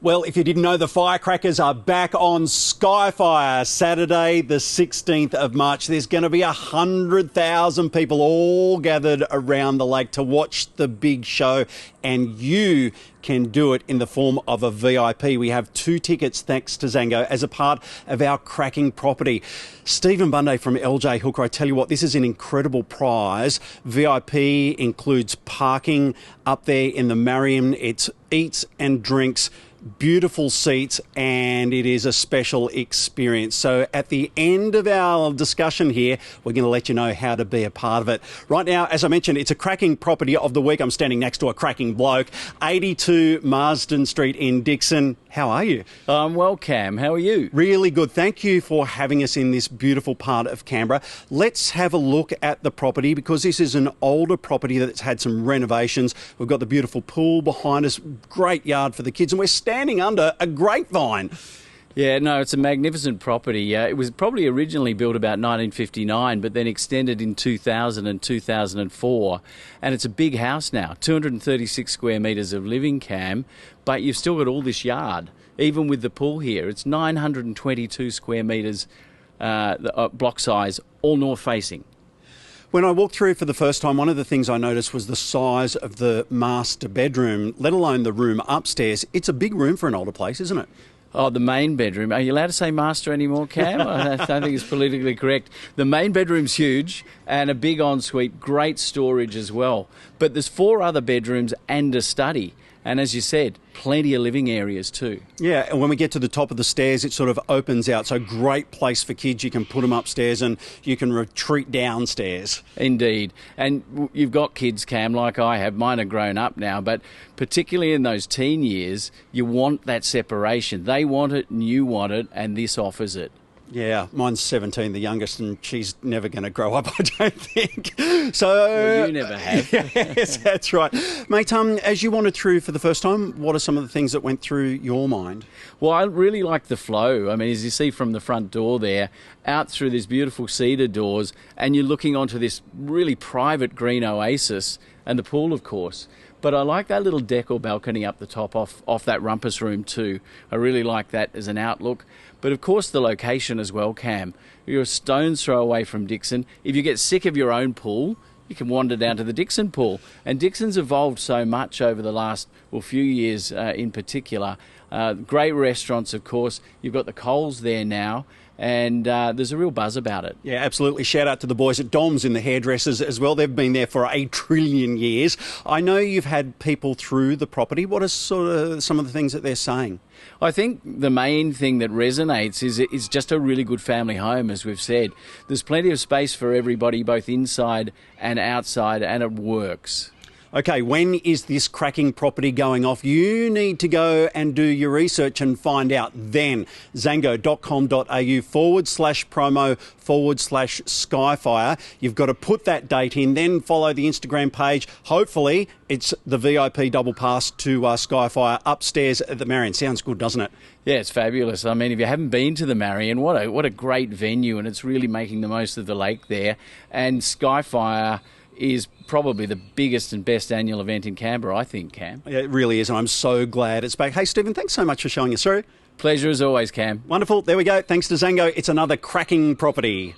Well, if you didn't know, the firecrackers are back on Skyfire Saturday, the 16th of March. There's going to be 100,000 people all gathered around the lake to watch the big show, and you can do it in the form of a VIP. We have 2 tickets, thanks to Zango, as a part of our cracking property. Stephen Bunday from LJ Hooker, I tell you what, this is an incredible prize. VIP includes parking up there in the Marsden. It's eats and drinks, beautiful seats, and it is a special experience. So at the end of our discussion here, we're going to let you know how to be a part of it. Right now, as I mentioned, it's a cracking property of the week. I'm standing next to a cracking bloke, 82 Marsden Street in DICKSON. How are you? I'm well, Cam. How are you? Really good. Thank you for having us in this beautiful part of Canberra. Let's have a look at the property, because this is an older property that's had some renovations. We've got the beautiful pool behind us, great yard for the kids, and we're standing under a grapevine. Yeah, no, it's a magnificent property. It was probably originally built about 1959, but then extended in 2000 and 2004. And it's a big house now, 236 square metres of living, Cam, but you've still got all this yard, even with the pool here. It's 922 square metres block size, all north facing. When I walked through for the first time, one of the things I noticed was the size of the master bedroom, let alone the room upstairs. It's a big room for an older place, isn't it? Oh, the main bedroom. Are you allowed to say master anymore, Cam? I don't think it's politically correct. The main bedroom's huge and a big ensuite, great storage as well. But there's 4 other bedrooms and a study. And as you said, plenty of living areas too. Yeah, and when we get to the top of the stairs, it sort of opens out. So great place for kids. You can put them upstairs and you can retreat downstairs. Indeed. And you've got kids, Cam, like I have. Mine are grown up now, but particularly in those teen years, you want that separation. They want it and you want it, and this offers it. Yeah, mine's 17, the youngest, and she's never going to grow up, I don't think. So, well, you never have. Yes, that's right. Mate, as you wandered through for the first time, what are some of the things that went through your mind? Well, I really like the flow. I mean, as you see from the front door there, out through these beautiful cedar doors, and you're looking onto this really private green oasis and the pool, of course. But I like that little deck or balcony up the top off that rumpus room too. I really like that as an outlook. But of course the location as well, Cam. You're a stone's throw away from DICKSON. If you get sick of your own pool, you can wander down to the DICKSON pool. And DICKSON's evolved so much over the last few years in particular. Great restaurants, of course. You've got the Coles there now. And there's a real buzz about it. Yeah, absolutely. Shout out to the boys at Dom's in the hairdressers as well. They've been there for 8 trillion years. I know you've had people through the property. What are sort of some of the things that they're saying? I think the main thing that resonates is it's just a really good family home, as we've said. There's plenty of space for everybody, both inside and outside, and it works. Okay, when is this cracking property going off? You need to go and do your research and find out then. Zango.com.au/promo/Skyfire. You've got to put that date in, then follow the Instagram page. Hopefully, it's the VIP double pass to Skyfire upstairs at the Marion. Sounds good, doesn't it? Yeah, it's fabulous. I mean, if you haven't been to the Marion, what a great venue, and it's really making the most of the lake there. And Skyfire is probably the biggest and best annual event in Canberra, I think, Cam. Yeah, it really is, and I'm so glad it's back. Hey, Stephen, thanks so much for showing us through. Pleasure as always, Cam. Wonderful. There we go. Thanks to Zango. It's another cracking property.